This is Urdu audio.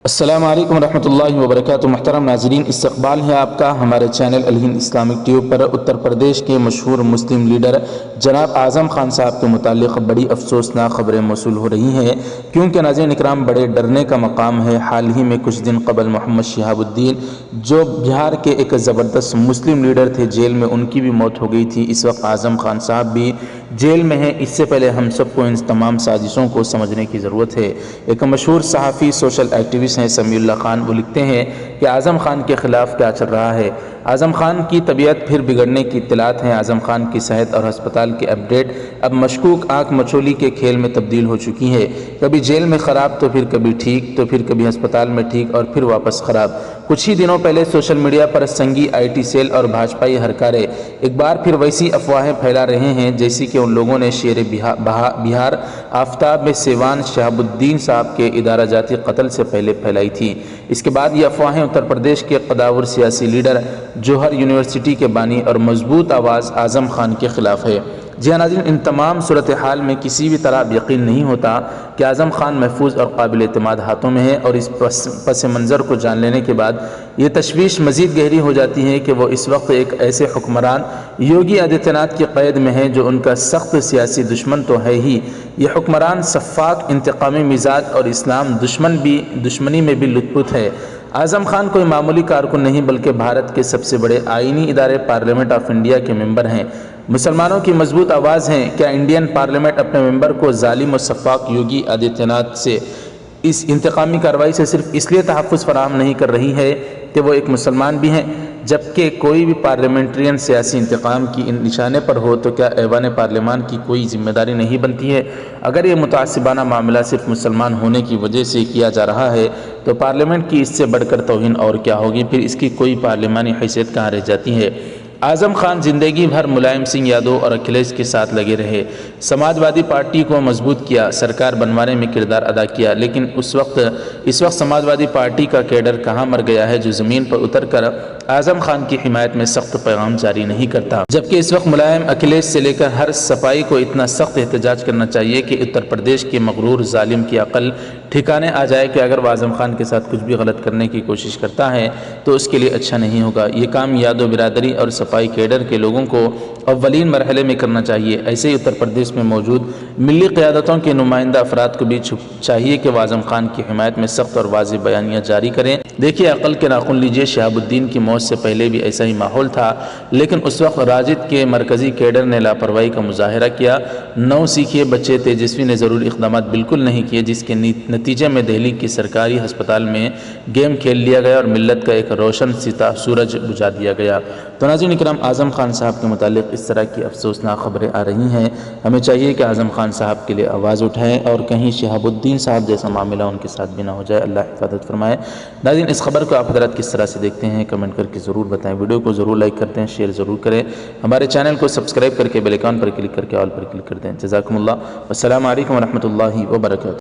السلام علیکم ورحمۃ اللہ وبرکاتہ۔ محترم ناظرین، استقبال ہے آپ کا ہمارے چینل الہند اسلامک ٹیوب پر۔ اتر پردیش کے مشہور مسلم لیڈر جناب اعظم خان صاحب کے متعلق بڑی افسوسناک خبریں موصول ہو رہی ہیں، کیونکہ ناظرین اکرام بڑے ڈرنے کا مقام ہے۔ حال ہی میں کچھ دن قبل محمد شہاب الدین، جو بہار کے ایک زبردست مسلم لیڈر تھے، جیل میں ان کی بھی موت ہو گئی تھی۔ اس وقت اعظم خان صاحب بھی جیل میں ہیں۔ اس سے پہلے ہم سب کو ان تمام سازشوں کو سمجھنے کی ضرورت ہے۔ ایک مشہور صحافی، سوشل ایکٹیوسٹ ہیں سمیع اللہ خان، وہ لکھتے ہیں کہ اعظم خان کے خلاف کیا چل رہا ہے۔ اعظم خان کی طبیعت پھر بگڑنے کی اطلاعات ہیں۔ اعظم خان کی صحت اور ہسپتال کی اپڈیٹ اب مشکوک آنکھ مچولی کے کھیل میں تبدیل ہو چکی ہے۔ کبھی جیل میں خراب تو پھر کبھی ٹھیک، تو پھر کبھی ہسپتال میں ٹھیک اور پھر واپس خراب۔ کچھ ہی دنوں پہلے سوشل میڈیا پر سنگی آئی ٹی سیل اور بھاجپائی ہرکارے ایک بار پھر ویسی افواہیں پھیلا رہے ہیں جیسی کہ ان لوگوں نے شیر بہار آفتاب میں سیوان شہاب الدین صاحب کے ادارہ جاتی قتل سے پہلے پھیلائی تھی۔ اس کے بعد یہ افواہیں اتر پردیش کے قداور سیاسی لیڈر، جوہر یونیورسٹی کے بانی اور مضبوط آواز اعظم خان کے خلاف ہے۔ جی ہاں ناظرین، ان تمام صورتحال میں کسی بھی طرح اب یقین نہیں ہوتا کہ اعظم خان محفوظ اور قابل اعتماد ہاتھوں میں ہے، اور اس پس منظر کو جان لینے کے بعد یہ تشویش مزید گہری ہو جاتی ہے کہ وہ اس وقت ایک ایسے حکمران یوگی آدتیہ ناتھ کی قید میں ہیں جو ان کا سخت سیاسی دشمن تو ہے ہی۔ یہ حکمران سفاک، انتقامی مزاج اور اسلام دشمنی میں بھی لطف ہے۔ اعظم خان کوئی معمولی کارکن نہیں بلکہ بھارت کے سب سے بڑے آئینی ادارے پارلیمنٹ آف انڈیا کے ممبر ہیں، مسلمانوں کی مضبوط آواز ہیں۔ کیا انڈین پارلیمنٹ اپنے ممبر کو ظالم و سفاک یوگی آدتیہ ناتھ سے اس انتقامی کارروائی سے صرف اس لیے تحفظ فراہم نہیں کر رہی ہے کہ وہ ایک مسلمان بھی ہیں؟ جبکہ کوئی بھی پارلیمنٹرین سیاسی انتقام کی نشانے پر ہو تو کیا ایوان پارلیمان کی کوئی ذمہ داری نہیں بنتی ہے؟ اگر یہ متعصبانہ معاملہ صرف مسلمان ہونے کی وجہ سے کیا جا رہا ہے تو پارلیمنٹ کی اس سے بڑھ کر توہین اور کیا ہوگی؟ پھر اس کی کوئی پارلیمانی حیثیت کہاں رہ جاتی ہے؟ اعظم خان زندگی بھر ملائم سنگھ یادو اور اکھلیش کے ساتھ لگے رہے، سماجوادی پارٹی کو مضبوط کیا، سرکار بنوانے میں کردار ادا کیا، لیکن اس وقت سماجوادی پارٹی کا کیڈر کہاں مر گیا ہے جو زمین پر اتر کر اعظم خان کی حمایت میں سخت پیغام جاری نہیں کرتا؟ جبکہ اس وقت ملائم، اکھلیش سے لے کر ہر سپاہی کو اتنا سخت احتجاج کرنا چاہیے کہ اتر پردیش کے مغرور ظالم کی عقل ٹھکانے آ جائے کہ اگر وہ اعظم خان کے ساتھ کچھ بھی غلط کرنے کی کوشش کرتا ہے تو اس کے لیے اچھا نہیں ہوگا۔ یہ کام یادو برادری اور سپاہی کیڈر کے لوگوں کو اولین مرحلے میں کرنا چاہیے۔ ایسے ہی اتر پردیش میں موجود ملی قیادتوں کے نمائندہ افراد کو بھی چاہیے کہ وہ اعظم خان کی حمایت میں سخت اور واضح بیانیہ جاری کریں۔ دیکھیے، عقل کے ناخن لیجیے، شہاب الدین کی موت سے پہلے بھی ایسا ہی ماحول تھا، لیکن اس وقت راجد کے مرکزی کیڈر نے لاپرواہی کا مظاہرہ کیا۔ نو سیکھیے بچے تیجسوی نے ضروری اقدامات بالکل نہیں کیے، جس کے نتیجے میں دہلی کی سرکاری ہسپتال میں گیم کھیل لیا گیا اور ملت کا ایک روشن سورج بجھا دیا گیا۔ تو ناظرین اکرام، اعظم خان صاحب کے متعلق اس طرح کی افسوسناک خبریں آ رہی ہیں۔ ہمیں چاہیے کہ اعظم خان صاحب کے لیے آواز اٹھائیں اور کہیں شہاب الدین صاحب جیسا معاملہ ان کے ساتھ بھی نہ ہو جائے۔ اللہ حفاظت فرمائے۔ ناظرین، اس خبر کو آپ حضرات کس طرح سے دیکھتے ہیں کمنٹ کر کے ضرور بتائیں۔ ویڈیو کو ضرور لائک کرتے ہیں، شیئر ضرور کریں۔ ہمارے چینل کو سبسکرائب کر کے بیل آئیکن پر کلک کر کے آل پر کلک کر دیں۔ جزاکم اللہ۔ السلام علیکم ورحمۃ اللہ وبرکاتہ۔